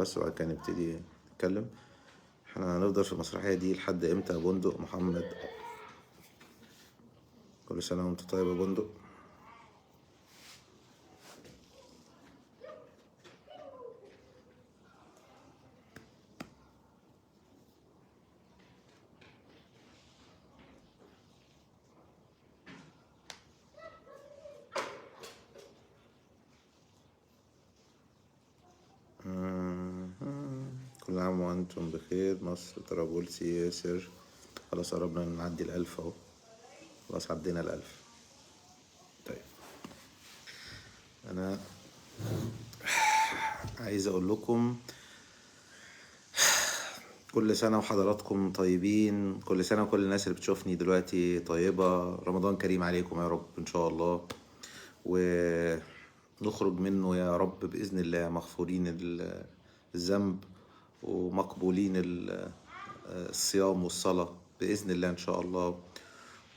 بس وبعد كده نبتدي نتكلم. احنا هنفضل في المسرحية دي لحد امتى يا بندق محمد؟ كل سنة وانت طيب يا بندق. كل عام وانتم بخير. مصر طرابلسي ياسر. خلاص قربنا نعدي ال1000 اهو. خلاص عدينا ال1000. طيب انا عايز اقول لكم كل سنة وحضراتكم طيبين. كل سنة وكل الناس اللي بتشوفني دلوقتي طيبة. رمضان كريم عليكم يا رب إن شاء الله، ونخرج منه يا رب بإذن الله مغفورين الذنب ومقبولين الصيام والصلاة بإذن الله إن شاء الله،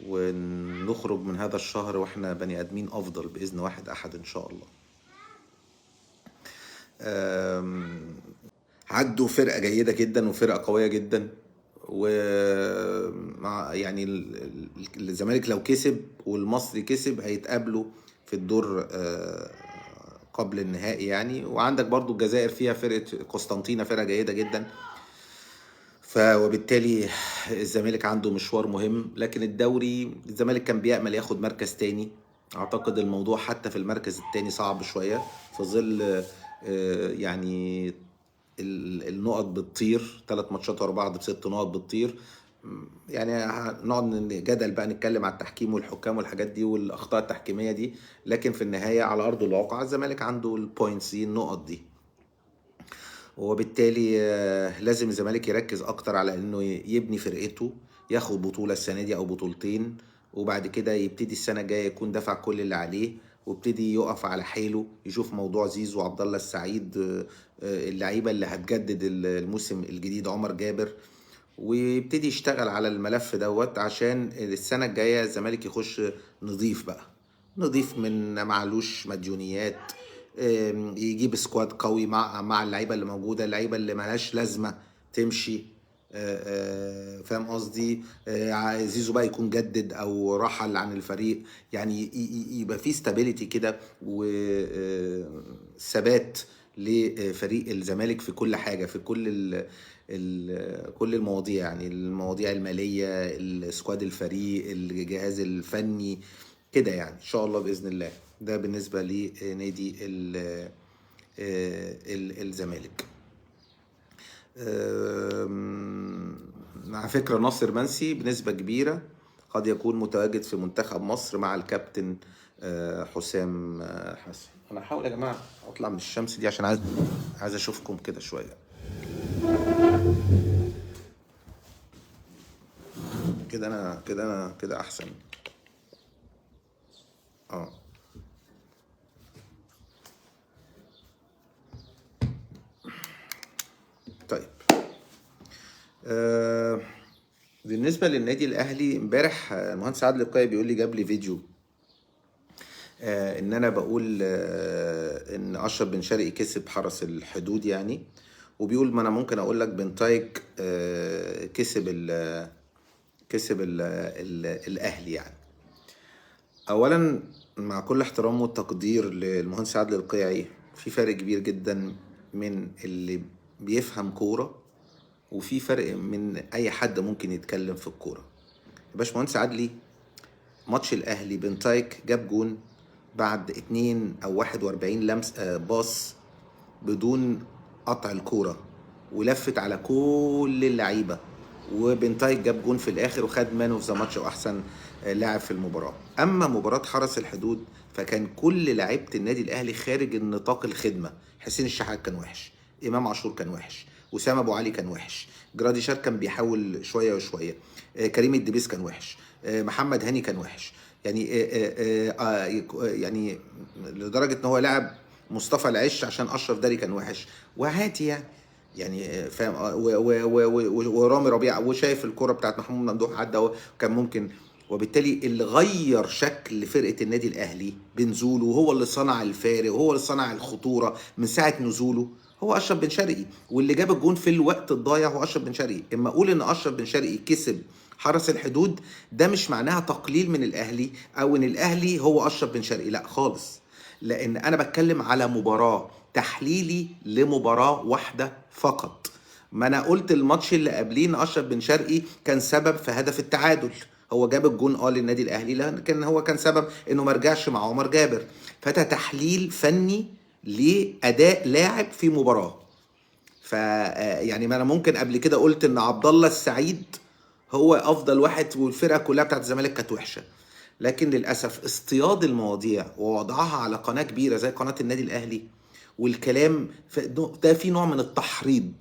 ونخرج من هذا الشهر وإحنا بني آدمين أفضل بإذن واحد أحد إن شاء الله. عدوا فرقة جيدة جدا وفرقة قوية جدا، ومع يعني الزمالك لو كسب والمصري كسب هيتقابلوا في الدور قبل النهائي يعني. وعندك برضو الجزائر فيها فرقة قسطنطينة فرقة جيدة جدا، وبالتالي الزمالك عنده مشوار مهم. لكن الدوري الزمالك كان بيأمل ياخد مركز تاني. اعتقد الموضوع حتى في المركز التاني صعب شوية في ظل يعني النقط بتطير. 3 ماتشات ورا بعض ب6 نقط بتطير. يعني هنقعد جدل بقى نتكلم على التحكيم والحكام والحاجات دي والاخطاء التحكيميه دي، لكن في النهايه على ارض الواقع الزمالك عنده البوينتس دي النقط دي، وبالتالي لازم الزمالك يركز اكتر على انه يبني فرقته، ياخد بطوله السنه دي او بطولتين، وبعد كده يبتدي السنه الجايه يكون دفع كل اللي عليه وابتدي يقف على حيله، يشوف موضوع زيزو وعبد الله السعيد، اللعيبه اللي هتجدد الموسم الجديد، عمر جابر، ويبتدي يشتغل على الملف دوت عشان السنه الجايه الزمالك يخش نضيف بقى، نضيف من معلوش مديونيات، يجيب سكواد قوي مع اللعيبه اللي موجوده، اللعيبه اللي ملهاش لازمه تمشي. فاهم قصدي؟ زيزو بقى يكون جدد او رحل عن الفريق، يعني يبقى في ستابيليتي كده وثبات لفريق الزمالك في كل حاجه، في كل المواضيع، يعني المواضيع الماليه، السكواد، الفريق، الجهاز الفني كده، يعني ان شاء الله باذن الله. ده بالنسبه لنادي الزمالك. على فكره ناصر منسي بنسبه كبيره قد يكون متواجد في منتخب مصر مع الكابتن حسام حسن. انا هحاول يا جماعه اطلع من الشمس دي عشان عايز اشوفكم كده شويه كده. انا كده احسن. طيب بالنسبه للنادي الاهلي امبارح المهندس عادل القيعي بيقول لي، جاب لي فيديو ان انا بقول ان اشرف بن شرقي كسب حرس الحدود يعني، وبيقول ما انا ممكن اقول لك بن طايق كسب الاهلي يعني. اولا مع كل احترام والتقدير للمهندس عادل القيعي، في فرق كبير جدا من اللي بيفهم كوره وفي فرق من اي حد ممكن يتكلم في الكوره. يا باشمهندس عدلي، ماتش الاهلي بن طايق جاب جون بعد 2 أو 41 لمس باص بدون قطع الكوره، ولفت على كل اللعيبه، وبن طايق جاب جون في الاخر وخد مان اوف ذا ماتش واحسن لاعب في المباراه. اما مباراه حرس الحدود فكان كل لعيبه النادي الاهلي خارج النطاق الخدمه. حسين الشحات كان وحش، امام عاشور كان وحش، وسام ابو علي كان وحش، جراديشار كان بيحاول شويه وشويه، كريم الدبيس كان وحش، محمد هاني كان وحش، يعني يعني لدرجه ان هو لعب مصطفى العش عشان اشرف داري كان وحش، وهاتي يعني فاهم. ورامي ربيعه وشايف الكره بتاعت محمود ممدوح عدى وكان ممكن. وبالتالي اللي غير شكل فرقه النادي الاهلي بنزوله، وهو اللي صنع الفارق وهو اللي صنع الخطوره من ساعه نزوله، هو اشرف بن شرقي، واللي جاب الجون في الوقت الضايع هو اشرف بن شرقي. اما اقول ان اشرف بن شرقي كسب حرس الحدود، ده مش معناها تقليل من الاهلي او ان الاهلي هو اشرف بن شرقي، لا خالص. لان انا بتكلم على مباراة، تحليلي لمباراة واحدة فقط. ما انا قلت الماتش اللي قبليه ان اشرف بن شرقي كان سبب في هدف التعادل، هو جاب الجون للنادي الاهلي، لكن هو كان سبب انه ما رجعش مع عمر جابر. فده تحليل فني لاداء لاعب في مباراه. ف يعني ما انا ممكن قبل كده قلت ان عبد الله السعيد هو افضل واحد والفرقه كلها بتاعت الزمالك كانت وحشه. لكن للاسف اصطياد المواضيع ووضعها على قناه كبيره زي قناه النادي الاهلي، والكلام ده في نوع من التحريض.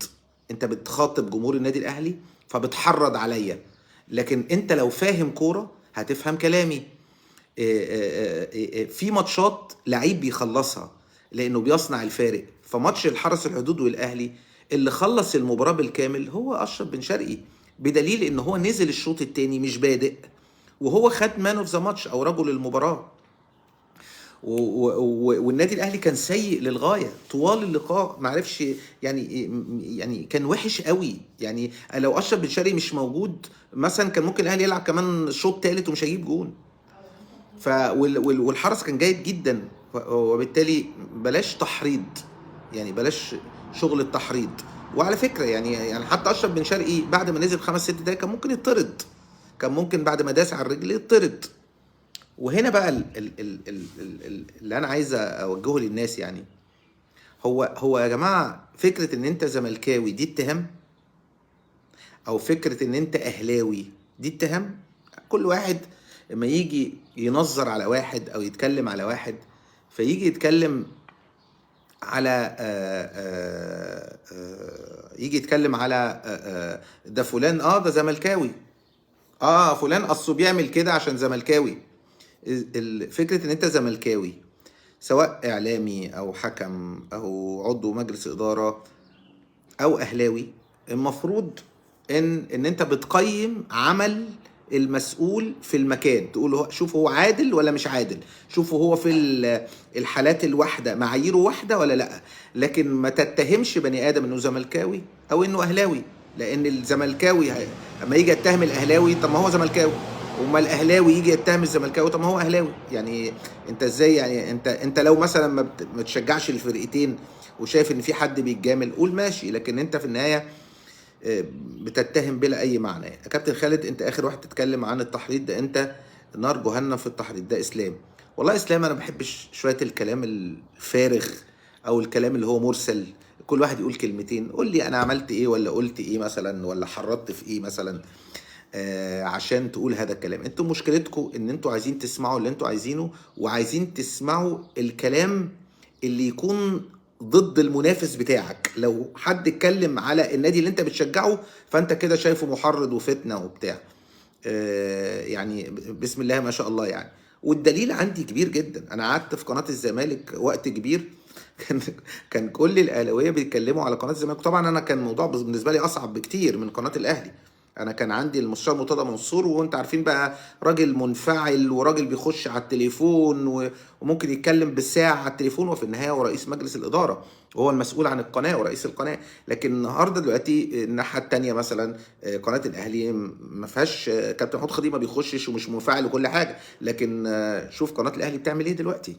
انت بتخاطب جمهور النادي الاهلي فبتحرض عليا، لكن انت لو فاهم كوره هتفهم كلامي. في ماتشات لعيب بيخلصها لانه بيصنع الفارق. فماتش الحرس الحدود والاهلي اللي خلص المباراه بالكامل هو اشرف بن شرقي، بدليل ان هو نزل الشوط الثاني مش بادئ، وهو خد مان اوف ذا ماتش او رجل المباراه. والنادي الاهلي كان سيء للغايه طوال اللقاء، ما عرفش يعني كان وحش قوي. يعني لو اشرف بن شرقي مش موجود مثلا كان ممكن الاهلي يلعب كمان شوط ثالث ومش هيجيب جون. والحرس كان جيد جدا، وبالتالي بلاش تحريض، يعني بلاش شغل التحريض. وعلى فكره يعني حتى اشرف بن شرقي بعد ما نزل 5 6 دقايق كان ممكن يطرد، كان ممكن بعد ما داس على الرجل يطرد. وهنا بقى اللي انا عايز اوجهه للناس، يعني هو يا جماعه فكره ان انت زملكاوي دي اتهام، او فكره ان انت اهلاوي دي اتهام. كل واحد لما يجي ينظر على واحد او يتكلم على واحد، فيجي يتكلم على يجي يتكلم على ده فلان ده زملكاوي، فلان اصله بيعمل كده عشان زملكاوي. فكرة ان انت زملكاوي سواء اعلامي او حكم او عضو مجلس ادارة او اهلاوي، المفروض ان انت بتقيم عمل المسؤول في المكان، تقول شوف هو عادل ولا مش عادل، شوف هو في الحالات الواحده معاييره واحده ولا لا. لكن ما تتهمش بني ادم انه زملكاوي او انه اهلاوي، لان الزملكاوي اما يجي يتهم الاهلاوي طب ما هو زملكاوي، وما الاهلاوي يجي يتهم الزملكاوي طب ما هو اهلاوي. يعني انت ازاي؟ يعني انت لو مثلا ما تشجعش الفرقتين وشايف ان في حد بيتجامل قول ماشي، لكن انت في النهايه بتتهم بلا اي معنى. يا كابتن خالد انت اخر واحد تتكلم عن التحريض ده، انت نار جهنم في التحريض ده اسلام. والله اسلام انا ما بحبش شويه الكلام الفارغ او الكلام اللي هو مرسل، كل واحد يقول كلمتين، قول لي انا عملت ايه ولا قلت ايه مثلا ولا حرضت في ايه مثلا عشان تقول هذا الكلام. انتوا مشكلتكم ان انتوا عايزين تسمعوا اللي انتوا عايزينه، وعايزين تسمعوا الكلام اللي يكون ضد المنافس بتاعك. لو حد اتكلم على النادي اللي انت بتشجعه فانت كده شايفه محرض وفتنة وبتاع. يعني بسم الله ما شاء الله يعني. والدليل عندي كبير جدا، انا قعدت في قناة الزمالك وقت كبير كان كان كل الاهلاويه بيتكلموا على قناه الزمالك. طبعا انا كان الموضوع بالنسبه لي اصعب بكتير من قناه الاهلي. انا كان عندي المستشار مرتضى منصور، وانت عارفين بقى راجل منفعل وراجل بيخش على التليفون وممكن يتكلم بالساعه على التليفون، وفي النهايه هو رئيس مجلس الاداره وهو المسؤول عن القناه ورئيس القناه. لكن النهارده دلوقتي الناحيه الثانيه مثلا قناه الاهلي ما فيهاش كابتن محمود خطيب، ما بيخشش ومش منفعل وكل حاجه، لكن شوف قناه الاهلي بتعمل ايه دلوقتي،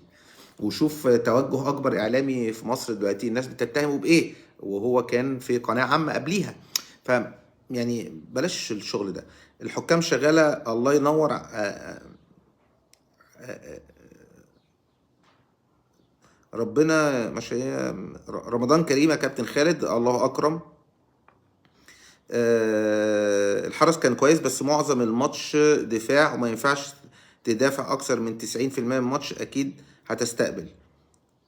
وشوف توجه اكبر اعلامي في مصر دلوقتي الناس بتتهمه بايه، وهو كان في قناه عامه قبليها. ف يعني بلاش الشغل ده. الحكام شغاله الله ينور. ربنا مش رمضان كريم يا كابتن خالد، الله اكرم. الحرس كان كويس بس معظم الماتش دفاع، وما ينفعش تدافع اكثر من 90% من الماتش، اكيد هتستقبل.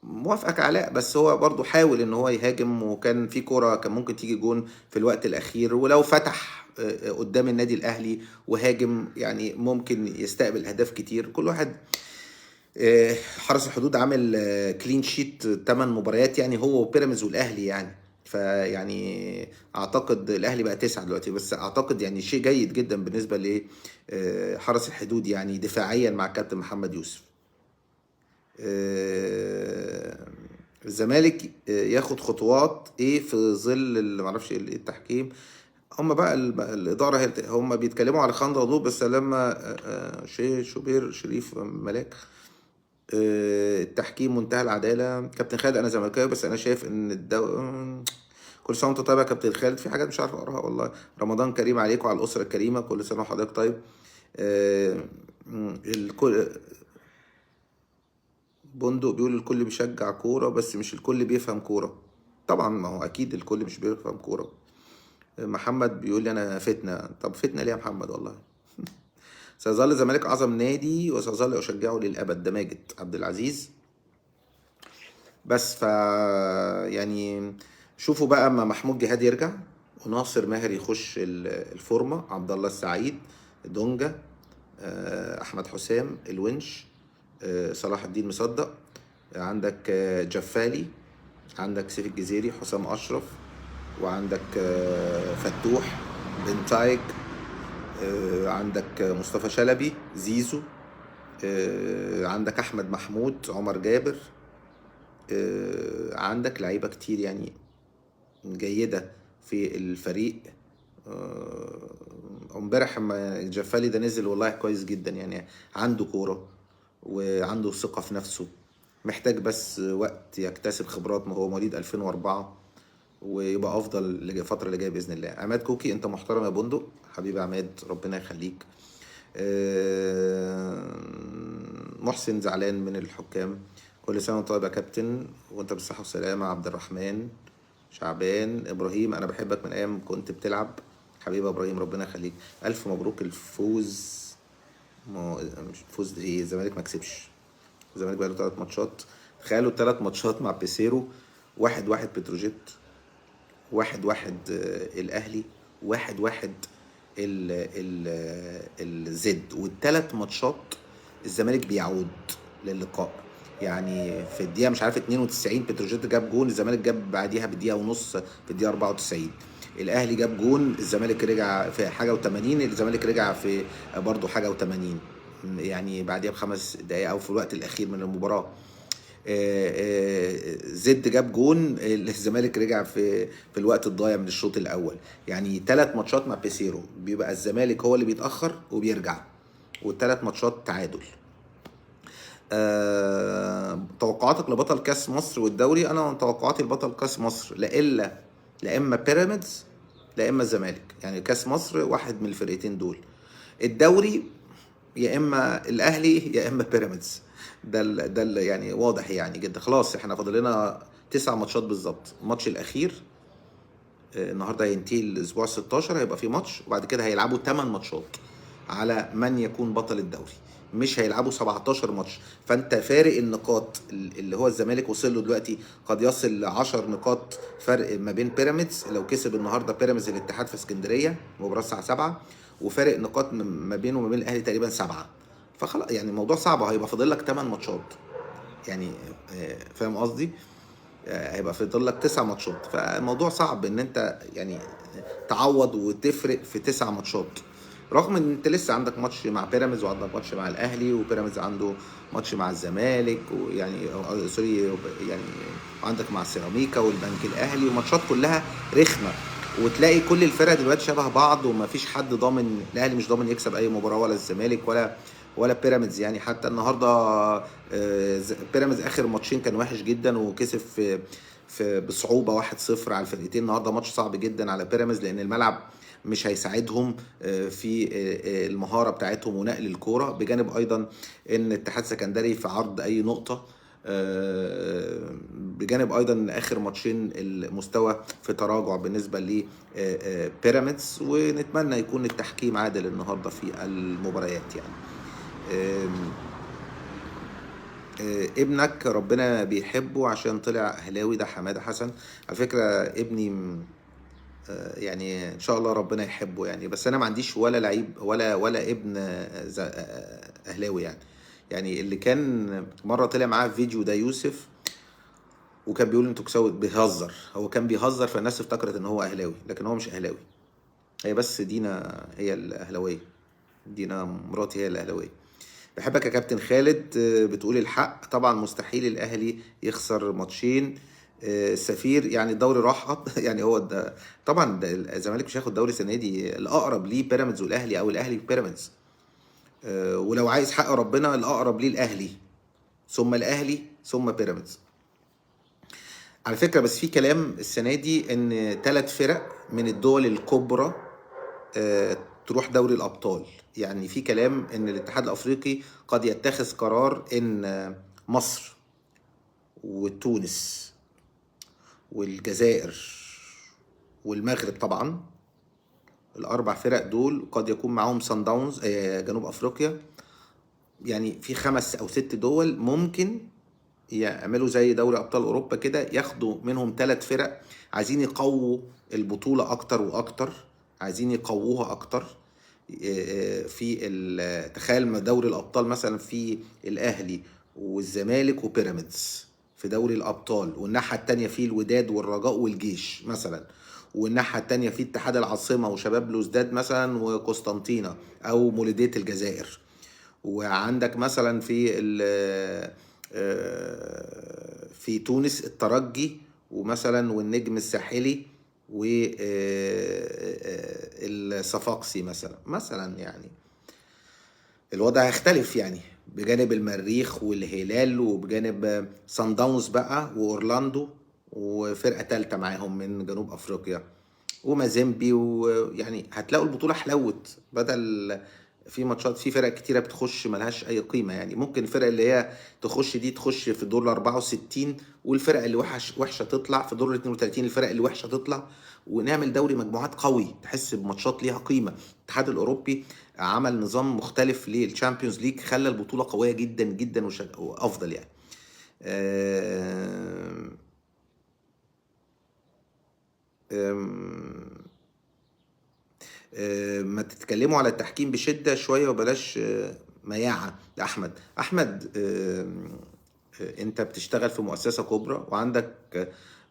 موافقك علاء، بس هو برضو حاول ان هو يهاجم، وكان في كرة كان ممكن تيجي جون في الوقت الاخير، ولو فتح قدام النادي الاهلي وهاجم يعني ممكن يستقبل اهداف كتير. كل واحد حرس الحدود عامل كلين شيت 8 مباريات، يعني هو وبيراميدز والاهلي يعني. فيعني اعتقد الاهلي بقى 9 دلوقتي، بس اعتقد يعني شيء جيد جدا بالنسبة لحرس الحدود يعني دفاعيا مع كابتن محمد يوسف. الزمالك ياخد خطوات ايه في ظل اللي معرفش ايه التحكيم. هم بقى الاداره هي هم بيتكلموا على خان رضوى، بس لما شوبير شريف ملاك التحكيم منتهى العداله. كابتن خالد انا زملكاوي بس انا شايف ان كل سنه وانت طيب يا كابتن خالد. في حاجات مش عارف اقراها والله. رمضان كريم عليكم وعلى الاسره الكريمه، كل سنه وحضرتك طيب. الكل بندق بيقول الكل بيشجع كوره بس مش الكل بيفهم كوره. طبعا ما هو اكيد الكل مش بيفهم كوره. محمد بيقول لي انا فتنه. طب فتنه ليه يا محمد؟ والله سيظل الزمالك اعظم نادي وسيظل اشجعه للابد. ده ماجد عبد العزيز. بس يعني شوفوا بقى اما محمود جهاد يرجع وناصر ماهر يخش الفورمه، عبد الله السعيد، دونجا، احمد حسام، الونش، صلاح الدين مصدق، عندك جفالي، عندك سيف الجزيري، حسام اشرف، وعندك فتوح، بنتايج، عندك مصطفى شلبي، زيزو، عندك احمد محمود، عمر جابر، عندك لعيبه كتير يعني جيده في الفريق. امبارح اما جفالي ده نزل والله كويس جدا يعني، عنده كوره وعنده ثقه في نفسه. محتاج بس وقت يكتسب خبرات، ما هو مواليد 2004 ويبقى افضل الفتره اللي جايه باذن الله. عماد كوكي انت محترم يا بندق حبيبي عماد، ربنا يخليك. محسن زعلان من الحكام. كل سنه وانت طيب يا كابتن وانت بالصحه والسلامه. عبد الرحمن شعبان ابراهيم انا بحبك من ايام كنت بتلعب حبيبي ابراهيم، ربنا يخليك. الف مبروك الفوز. مش فوز ايه، الزمالك ما كسبش. الزمالك بقى له 3 ماتشات. تخيلوا 3 ماتشات مع بيسيرو: 1-1 بتروجيت، 1-1 الاهلي، 1-1 الزد. والثلاث ماتشات الزمالك بيعود للقاء. يعني في الدقيقه مش عارف 92 بتروجيت جاب جون، الزمالك جاب بعديها بدقيقه ونص في الدقيقه 94. الاهلي جاب جون، الزمالك رجع في حاجه و80، الزمالك رجع في برضه حاجه و80 يعني بعديها ب5 دقائق او في الوقت الاخير من المباراه. زد جاب جون، الزمالك رجع في الوقت الضايع من الشوط الاول. يعني 3 ماتشات مع بيسيرو بيبقى الزمالك هو اللي بيتاخر وبيرجع، والثلاث ماتشات تعادل. توقعاتك لبطل كاس مصر والدوري؟ انا توقعاتي لبطل كاس مصر لا اما بيراميدز لا اما الزمالك. يعني كاس مصر واحد من الفرقتين دول. الدوري يا اما الاهلي يا اما بيراميدز. ده يعني واضح يعني جدا. خلاص احنا فاضل لنا 9 ماتشات بالظبط. الماتش الاخير النهارده هينتهي الاسبوع 16، هيبقى في ماتش وبعد كده هيلعبوا 8 ماتشات على من يكون بطل الدوري. مش هيلعبوا 17 ماتش. فانت فارق النقاط اللي هو الزمالك وصل له دلوقتي قد يصل ل 10 نقاط فرق ما بين بيراميدز لو كسب النهارده بيراميدز الاتحاد في اسكندريه مباراه الساعه 7، وفارق نقاط ما بينه وما بين الاهلي تقريبا 7. فخلاص يعني الموضوع صعب، هيبقى فاضل لك 8 ماتشات يعني. فاهم قصدي؟ هيبقى فاضل لك 9 ماتشات. فالموضوع صعب ان انت يعني تعوض وتفرق في 9 ماتشات، رغم ان انت لسه عندك ماتش مع بيراميدز وعندك ماتش مع الاهلي وبيراميدز عنده ماتش مع الزمالك ويعني سوري يعني عندك مع سيراميكا والبنك الاهلي وماتشات كلها رخمه. وتلاقي كل الفرق دلوقتي شبه بعض ومفيش حد ضامن. الاهلي مش ضامن يكسب اي مباراه ولا الزمالك ولا بيراميدز. يعني حتى النهارده بيراميدز اخر ماتشين كان وحش جدا وكسب في بصعوبه 1-0 على الفرقتين. النهارده ماتش صعب جدا على بيراميدز لان الملعب مش هيساعدهم في المهاره بتاعتهم ونقل الكوره، بجانب ايضا ان اتحاد سكندري في عرض اي نقطه، بجانب ايضا ان اخر ماتشين المستوى في تراجع بالنسبه لبيراميدز. ونتمنى يكون التحكيم عادل النهارده في المباريات يعني. ابنك ربنا بيحبه عشان طلع اهلاوي، ده حماده حسن. على فكره ابني يعني ان شاء الله ربنا يحبه يعني، بس انا ما عنديش ولا لعيب ولا ابن اهلاوي يعني. يعني اللي كان مره طلع معاه في فيديو ده يوسف، وكان بيقول انتوا كسوت بيهزر. هو كان بيهزر فالناس افتكرت ان هو اهلاوي لكن هو مش اهلاوي. هي بس دينا هي الاهلاويه، دينا مراتي هي الاهلاويه. بحبك يا كابتن خالد. بتقول الحق طبعا، مستحيل الاهلي يخسر ماتشين. السفير يعني الدوري راح يعني هو ده طبعا. الزمالك مش هياخد دوري السنه دي، الاقرب ليه بيراميدز والاهلي، او الاهلي وبيراميدز. ولو عايز حق ربنا الاقرب ليه الاهلي، ثم الاهلي، ثم بيراميدز. على فكره بس في كلام السنه دي ان 3 فرق من الدول الكبرى تروح دوري الابطال. يعني في كلام ان الاتحاد الافريقي قد يتخذ قرار ان مصر وتونس والجزائر والمغرب طبعا، ال4 فرق دول قد يكون معاهم سان داونز جنوب افريقيا. يعني في 5 أو 6 دول ممكن يعملوا زي دوري ابطال اوروبا كده، ياخدوا منهم 3 فرق عايزين يقووا البطولة اكتر واكتر، عايزين يقووها اكتر. تخيل دوري الابطال مثلا في الاهلي والزمالك وبيراميدز في دوري الابطال، والناحيه التانيه في الوداد والرجاء والجيش مثلا، والناحيه التانيه في اتحاد العاصمه وشباب بلوزداد مثلا وقسطنطينه او مولوديه الجزائر. وعندك مثلا في تونس الترجي ومثلا والنجم الساحلي والصفاقسي مثلا يعني. الوضع هيختلف يعني، بجانب المريخ والهلال وبجانب سان داونز بقى واورلاندو وفرقة تالتة معاهم من جنوب افريقيا ومازيمبي. ويعني هتلاقوا البطولة حلوت، بدل في ماتشات في فرق كتيرة بتخش ملهاش أي قيمة. يعني ممكن الفرق اللي هي تخش دي تخش في دور ال 64، والفرق اللي وحشة تطلع في دور ال 32، الفرق اللي وحشة تطلع، ونعمل دوري مجموعات قوي تحس بماتشات ليها قيمة. الاتحاد الأوروبي عمل نظام مختلف للشامبيونز ليج، خلى البطولة قوية جدا جدا وأفضل يعني. آم، آم، ما تتكلموا على التحكيم بشدة شوية وبلاش مياعة. أحمد، أنت بتشتغل في مؤسسة كبرى وعندك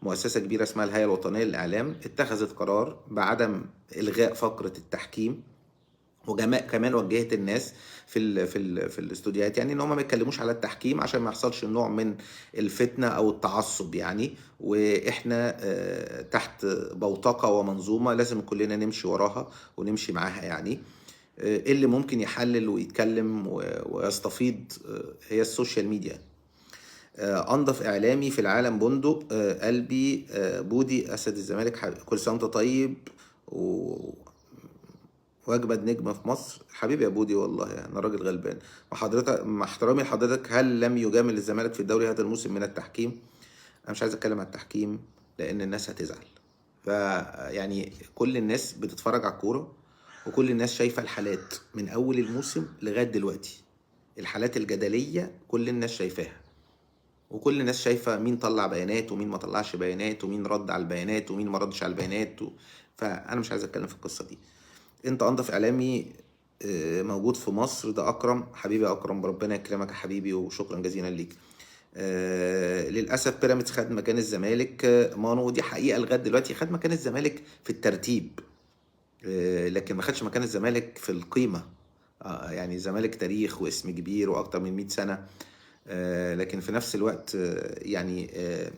مؤسسة كبيرة اسمها الهيئة الوطنية للإعلام، اتخذت قرار بعدم إلغاء فقرة التحكيم. كمان وجهت الناس في الاستوديوهات يعني ان هم ما يتكلموش على التحكيم عشان ما يحصلش نوع من الفتنه او التعصب يعني. واحنا تحت بوتقه ومنظومه لازم كلنا نمشي وراها ونمشي معاها يعني. اللي ممكن يحلل ويتكلم ويستفيض هي السوشيال ميديا. انظف اعلامي في العالم بندق قلبي بودي اسد الزمالك، كل سنه وانت طيب. واجمد نجمه في مصر حبيبي يا بودي، والله يعني انا راجل غلبان. وحضرتك مع احترامي لحضرتك، هل لم يجامل الزمالك في الدوري هذا الموسم من التحكيم؟ انا مش عايز اتكلم عن التحكيم لان الناس هتزعل. فيعني كل الناس بتتفرج على الكوره، وكل الناس شايفه الحالات من اول الموسم لغايه دلوقتي. الحالات الجدليه كل الناس شايفاها، وكل الناس شايفه مين طلع بيانات ومين ما طلعش بيانات، ومين رد على البيانات ومين ما ردش على البيانات فانا مش عايز اتكلم في القصه دي. انت انضف اعلامي موجود في مصر، ده اكرم حبيبي. اكرم ربنا يكرمك يا حبيبي، وشكرا جزيلا ليك. للاسف بيراميدز خد مكان الزمالك مانو، ودي حقيقه لغايه دلوقتي خد مكان الزمالك في الترتيب، لكن ما خدش مكان الزمالك في القيمه. يعني الزمالك تاريخ واسم كبير واكتر من 100 سنه. لكن في نفس الوقت يعني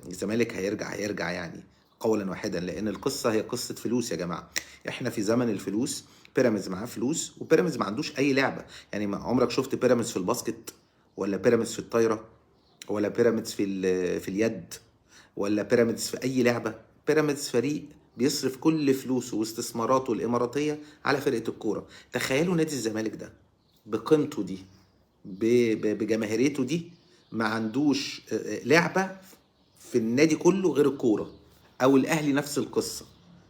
الزمالك هيرجع يعني قولا واحدا، لان القصه هي قصه فلوس يا جماعه. احنا في زمن الفلوس. بيراميدز معاه فلوس، وبيراميدز ما عندوش اي لعبه. يعني ما عمرك شفت بيراميدز في الباسكت، ولا بيراميدز في الطايره، ولا بيراميدز في اليد، ولا بيراميدز في اي لعبه؟ بيراميدز فريق بيصرف كل فلوسه واستثماراته الاماراتيه على فرقه الكوره. تخيلوا نادي الزمالك ده بقيمته دي، بجماهيريته دي، ما عندوش لعبة في النادي كله غير الكورة. او الاهلي نفس القصة،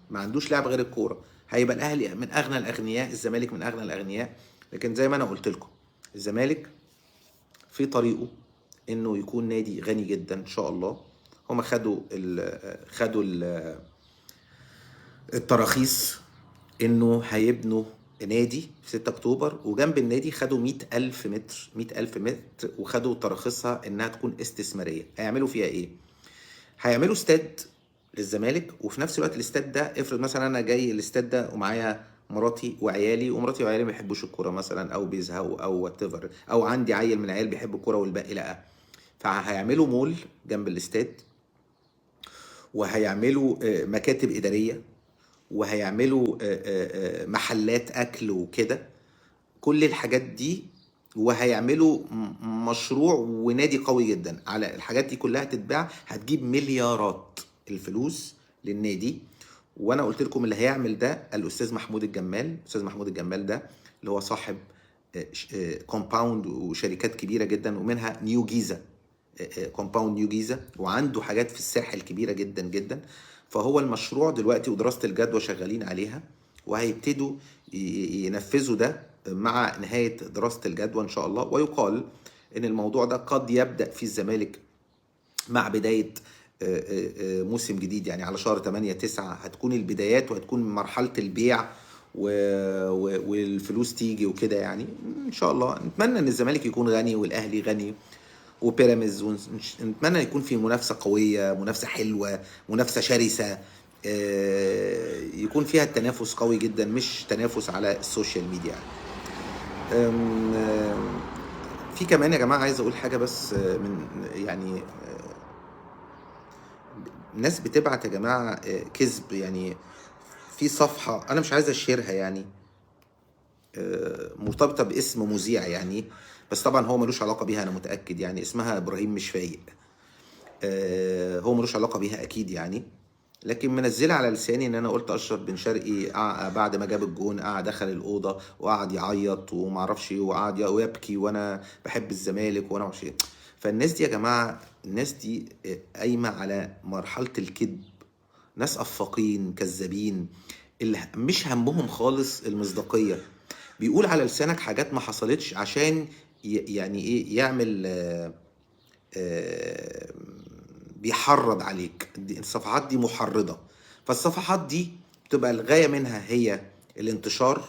ما عندوش لعبة غير الكورة. هيبقى الاهلي من اغنى الاغنياء، الزمالك من اغنى الاغنياء. لكن زي ما انا قلت لكم، الزمالك في طريقه انه يكون نادي غني جدا ان شاء الله. هما خدوا التراخيص انه هيبنوا نادي في 6 اكتوبر، وجنب النادي خدوا 100,000 متر وخدوا تراخيصها انها تكون استثماريه. هيعملوا فيها ايه؟ هيعملوا استاد للزمالك، وفي نفس الوقت الاستاد ده، افرض مثلا انا جاي الاستاد ده ومعايا مراتي وعيالي، ومراتي وعيالي ما بيحبوش الكوره مثلا او بيزهقوا او وات ايفر، او عندي عيل من العيال بيحب الكوره والباقي لا. فهيعملوا مول جنب الاستاد، وهيعملوا مكاتب اداريه، وهيعملوا محلات اكل وكده، كل الحاجات دي. وهيعملوا مشروع ونادي قوي جدا. على الحاجات دي كلها تتباع هتجيب مليارات الفلوس للنادي. وانا قلت لكم اللي هيعمل ده الاستاذ محمود الجمال. الاستاذ محمود الجمال ده اللي هو صاحب كومباوند وشركات كبيره جدا، ومنها نيو جيزه، كومباوند نيو جيزه، وعنده حاجات في الساحل كبيره جدا جدا. فهو المشروع دلوقتي ودراسه الجدوى شغالين عليها، وهيبتدوا ينفذوا ده مع نهايه دراسه الجدوى ان شاء الله. ويقال ان الموضوع ده قد يبدا في الزمالك مع بدايه موسم جديد، يعني على شهر 8 9 هتكون البدايات، وهتكون مرحله البيع والفلوس تيجي وكده. يعني ان شاء الله نتمنى ان الزمالك يكون غني والاهلي غني وبيراميدز، ونتمنى يكون في منافسه قويه، منافسه حلوه، منافسه شرسه، يكون فيها التنافس قوي جدا، مش تنافس على السوشيال ميديا. في كمان يا جماعه عايز اقول حاجه بس، من يعني ناس بتبعت يا جماعه كذب. يعني في صفحه انا مش عايز اشيرها، يعني مرتبطه باسم مذيع يعني، بس طبعا هو ملوش علاقه بيها انا متاكد. يعني اسمها ابراهيم مش فايق، هو ملوش علاقه بيها اكيد يعني، لكن منزلها على لساني ان انا قلت اشرف بن شرقي بعد ما جاب الجون قعد دخل الاوضه وقعد يعيط ومعرفش ايه، وقعد ويبكي وانا بحب الزمالك وانا معرفش ايه. فالناس دي يا جماعه، الناس دي قايمه على مرحله الكذب، ناس افاقين كذابين، اللي مش همهم خالص المصداقيه. بيقول على لسانك حاجات ما حصلتش عشان يعني ايه يعمل آه، بيحرض عليك. الصفحات دي محرضة. فالصفحات دي بتبقى الغاية منها هي الانتشار،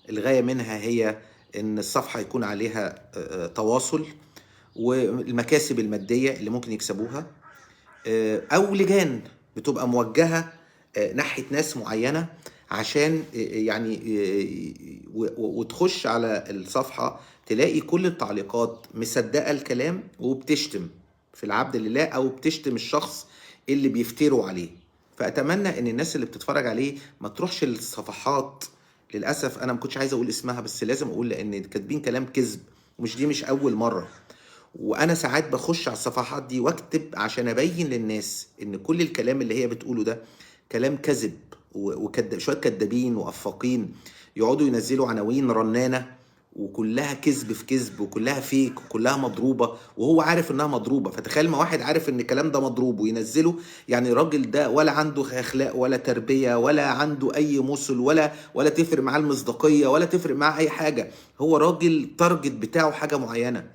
الغاية منها هي ان الصفحة يكون عليها تواصل، والمكاسب المادية اللي ممكن يكسبوها، او لجان بتبقى موجهة ناحية ناس معينة، عشان يعني وتخش على الصفحة تلاقي كل التعليقات مصدقة الكلام وبتشتم في العبد لله، او بتشتم الشخص اللي بيفتروا عليه. فاتمنى ان الناس اللي بتتفرج عليه ما تروحش الصفحات. للاسف انا ما كنتش عايز اقول اسمها، بس لازم اقول لان كاتبين كلام كذب، ومش دي مش اول مرة. وانا ساعات بخش على الصفحات دي واكتب عشان ابين للناس ان كل الكلام اللي هي بتقوله ده كلام كذب، وكذب، شويه كذابين وافاقين يقعدوا ينزلوا عناوين رنانه وكلها كذب في كذب، وكلها فيك، وكلها مضروبه، وهو عارف انها مضروبه. فتخيل ما واحد عارف ان الكلام ده مضروب وينزله. يعني الراجل ده ولا عنده اخلاق ولا تربيه ولا عنده اي مثل، ولا تفرق معاه المصداقيه، ولا تفرق معاه اي حاجه. هو راجل تارجت بتاعه حاجه معينه،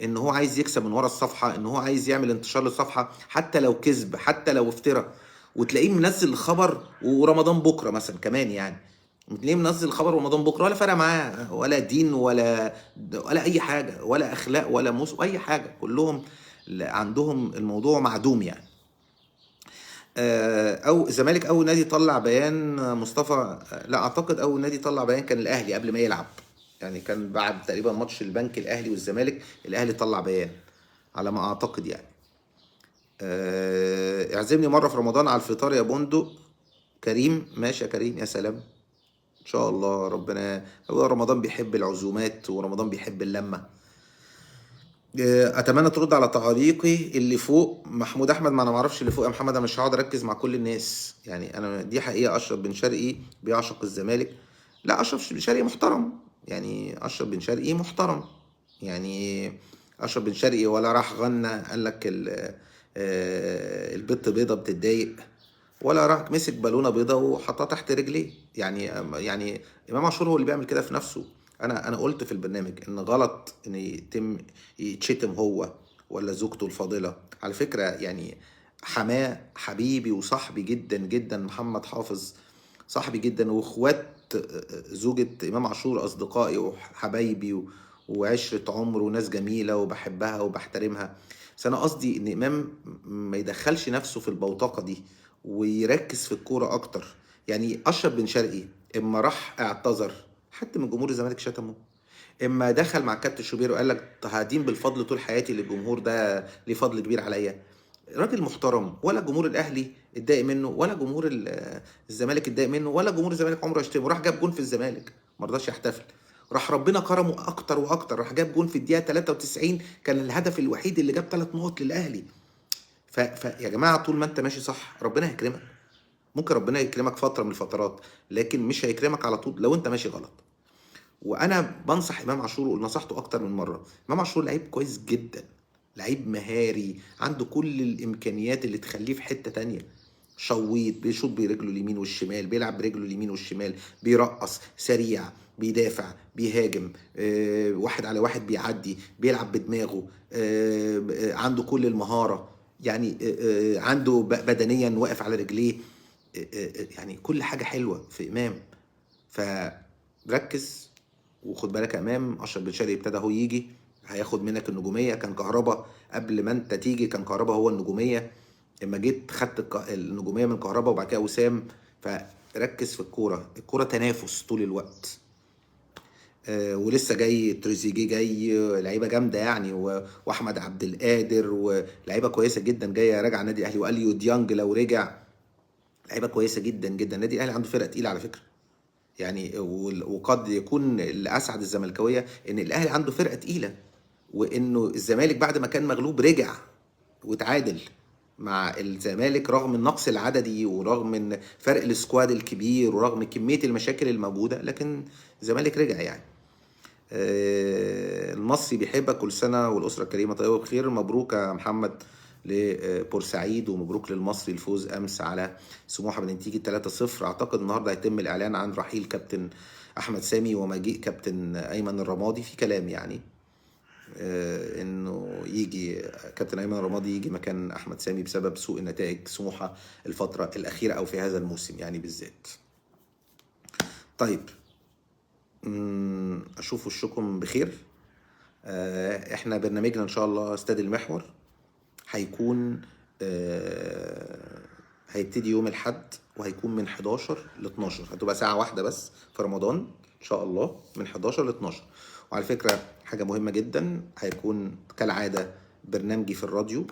ان هو عايز يكسب من ورا الصفحه، ان هو عايز يعمل انتشار للصفحه حتى لو كذب، حتى لو افترى. وتلاقيه منزل خبر ورمضان بكره مثلا كمان، يعني تلاقيه منزل خبر رمضان بكره، ولا فارق معاه ولا دين ولا اي حاجه، ولا اخلاق ولا اي حاجه. كلهم عندهم الموضوع معدوم يعني. او الزمالك اول نادي طلع بيان مصطفى، لا اعتقد اول نادي طلع بيان كان الاهلي قبل ما يلعب. يعني كان بعد تقريبا ماتش البنك الاهلي والزمالك الاهلي طلع بيان على ما اعتقد يعني. اعزمني مره في رمضان على الفطار يا بندق. كريم ماشي يا كريم، يا سلام. ان شاء الله ربنا، هو رمضان بيحب العزومات ورمضان بيحب اللمه. اتمنى ترد على تعليقي اللي فوق. محمود احمد، ما انا ما اعرفش اللي فوق يا محمد، انا مش هقعد اركز مع كل الناس. يعني انا دي حقيقه، اشرف بن شرقي بيعشق الزمالك. لا، اشرف بن شرقي محترم. يعني اشرف بن شرقي محترم. يعني اشرف بن شرقي ولا راح غنى قال لك البت بيضه بتتضايق، ولا راح مسك بالونه بيضه وحطها تحت رجليه. يعني امام عاشور هو اللي بيعمل كده في نفسه. انا قلت في البرنامج ان غلط ان يتم يتشتم هو ولا زوجته الفاضله. على فكره يعني حماه حبيبي وصاحبي جدا جدا، محمد حافظ صاحبي جدا، واخوات زوجة امام عاشور اصدقائي وحبايبي وعشرة عمر وناس جميلة وبحبها وبحترمها. بس انا قصدي ان امام ما يدخلش نفسه في البوتقة دي، ويركز في الكورة اكتر. يعني اشرف بن شرقي اما راح اعتذر، حد من جمهور الزمالك شتمه؟ اما دخل مع كابتن شوبير وقال لك هدين بالفضل طول حياتي للجمهور ده، ليه فضل كبير عليا. راجل محترم، ولا جمهور الاهلي اتضايق منه، ولا جمهور الزمالك اتضايق منه، ولا جمهور الزمالك عمره يشتمه. راح جاب جون في الزمالك ما رضاش يحتفل، راح ربنا كرمه اكتر واكتر، راح جاب جون في الدقيقه 93 كان الهدف الوحيد اللي جاب 3 نقط للاهلي. يا جماعه طول ما انت ماشي صح ربنا هيكرمك. ممكن ربنا يكرمك فتره من الفترات، لكن مش هيكرمك على طول لو انت ماشي غلط. وانا بنصح امام عاشور ونصحته اكتر من مره. امام عاشور لعيب كويس جدا، لعيب مهاري عنده كل الامكانيات اللي تخليه في حته تانية. شويط، بيشوط برجله اليمين والشمال، بيلعب برجله اليمين والشمال، بيرقص، سريع، بيدافع، بيهاجم، واحد على واحد، بيعدي، بيلعب بدماغه، عنده كل المهاره. يعني عنده بدنيا واقف على رجليه. يعني كل حاجه حلوه في امام. فركز وخد بالك يا امام. اشرف بن شرقي ابتدى هو يجي، هياخد منك النجوميه. كان كهربا قبل ما انت تيجي، كان كهربا هو النجوميه. اما جيت خدت النجوميه من كهربا وبعد كده وسام. فركز في الكوره، الكوره تنافس طول الوقت. ولسه جاي تريزيجيه، جاي لعيبه جامده يعني، واحمد عبد القادر ولعيبه كويسه جدا جايه راجعه النادي الاهلي، واليو ديانج لو رجع. لعيبه كويسه جدا جدا. النادي الاهلي عنده فرقه تقيله على فكره يعني. وقد يكون اللي اسعد الزملكاويه ان الاهلي عنده فرقه تقيله، وانه الزمالك بعد ما كان مغلوب رجع وتعادل مع الزمالك رغم النقص العددي ورغم ان فرق السكواد الكبير ورغم كميه المشاكل الموجوده، لكن الزمالك رجع يعني. المصري بيحبك، كل سنه والاسره الكريمه طيبه بخير. مبروك يا محمد لبورسعيد، ومبروك للمصري الفوز امس على سموحه بنتيجه 3-0. اعتقد النهارده هيتم الاعلان عن رحيل كابتن احمد سامي ومجيء كابتن ايمن الرمادي. في كلام يعني انه يجي كابتن ايمن الرمادي يجي مكان احمد سامي بسبب سوء النتائج سموحه الفتره الاخيره او في هذا الموسم يعني بالذات. طيب، اشوف وشكم بخير. احنا برنامجنا ان شاء الله استاد المحور هيكون هيبتدي يوم الاحد، وهيكون من 11 ل 12. هتبقى ساعة واحدة بس في رمضان ان شاء الله، من 11 ل 12. وعلى فكرة حاجة مهمة جدا، هيكون كالعادة برنامجي في الراديو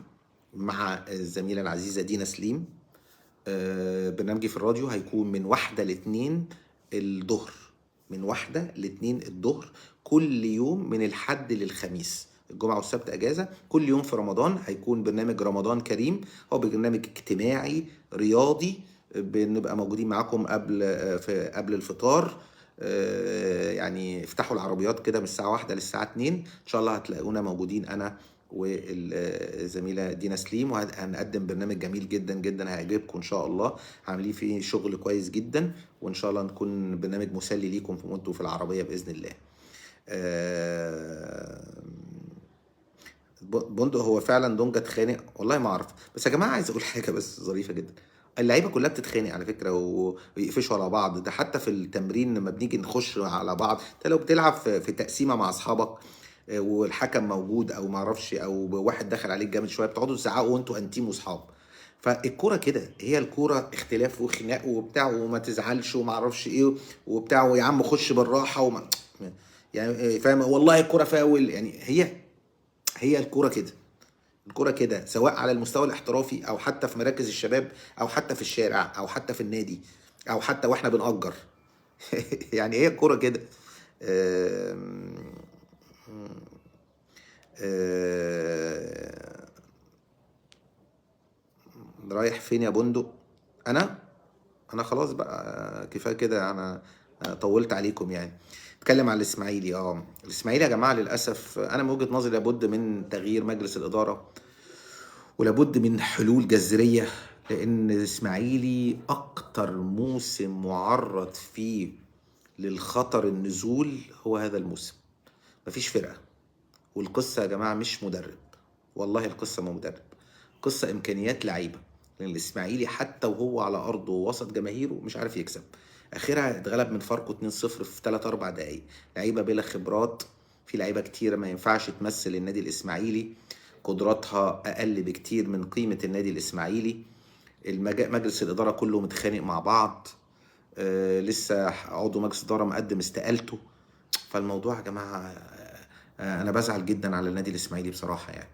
مع الزميلة العزيزة دينا سليم. برنامجي في الراديو هيكون من 1 ل 2 الظهر، من 1 ل 2 الظهر كل يوم من الحد للخميس. الجمعة والسبت أجازة. كل يوم في رمضان هيكون برنامج رمضان كريم، هو برنامج اجتماعي رياضي. بنبقى موجودين معاكم قبل الفطار. يعني افتحوا العربيات كده من الساعة 1 للساعة 2 إن شاء الله هتلاقونا موجودين أنا والزميله دينا سليم، وهنقدم برنامج جميل جدا جدا هيعجبكم ان شاء الله. عاملين فيه شغل كويس جدا، وان شاء الله نكون برنامج مسلي ليكم وانتوا في العربيه باذن الله. بندق هو فعلا دونجا اتخانق؟ والله ما اعرف، بس يا جماعه عايز اقول حاجه بس ظريفه جدا. اللعيبه كلها بتتخانق على فكره ويقفشوا على بعض. ده حتى في التمرين لما بنيجي نخش على بعض، انت لو بتلعب في تقسيمه مع اصحابك والحكم موجود او ما اعرفش، او واحد دخل عليك جامد شويه، بتقعدوا تزعقوا وانتوا انتيم واصحاب. فالكوره كده، هي الكوره اختلاف وخناق وبتاع، وما تزعلش وما اعرفش ايه وبتاع، ويا عم خش بالراحه يعني فاهم. والله الكوره فاول يعني. هي الكوره كده. الكوره كده سواء على المستوى الاحترافي او حتى في مراكز الشباب او حتى في الشارع او حتى في النادي او حتى واحنا بنأجر. يعني هي الكوره كده. آم، آه، رايح فين يا بندق؟ انا خلاص بقى كفايه كده. انا طولت عليكم يعني. اتكلم على الاسماعيلي. الاسماعيلي يا جماعه للاسف انا من وجهه نظري لابد من تغيير مجلس الاداره، ولابد من حلول جذريه. لان الاسماعيلي اكتر موسم معرض فيه للخطر النزول هو هذا الموسم. مفيش فرقه. والقصه يا جماعه مش مدرب، والله القصه ما مدرب، قصه امكانيات لعيبه. لان الاسماعيلي حتى وهو على ارضه ووسط جماهيره مش عارف يكسب. اخرها اتغلب من فاركو 2-0 في 3 4 دقايق. لعيبه بلا خبرات. في لعيبه كتيره ما ينفعش تمثل النادي الاسماعيلي، قدراتها اقل بكتير من قيمه النادي الاسماعيلي. مجلس الاداره كله متخانق مع بعض. لسه عضو مجلس اداره مقدم استقالته. فالموضوع يا جماعه انا بزعل جدا على النادي الاسماعيلي بصراحه يعني.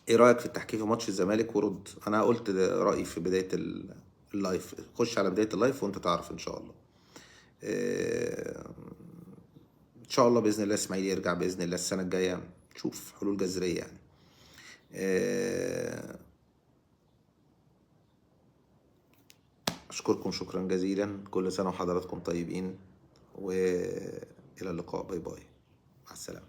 ايه رايك في التحكيم في ماتش الزمالك؟ ورد. انا قلت رايي في بدايه اللايف. خش على بدايه اللايف وانت تعرف ان شاء الله. ان شاء الله باذن الله الاسماعيلي يرجع باذن الله السنه الجايه، نشوف حلول جذريه يعني. اشكركم شكرا جزيلا، كل سنه وحضراتكم طيبين، والى اللقاء، باي باي، مع السلامه.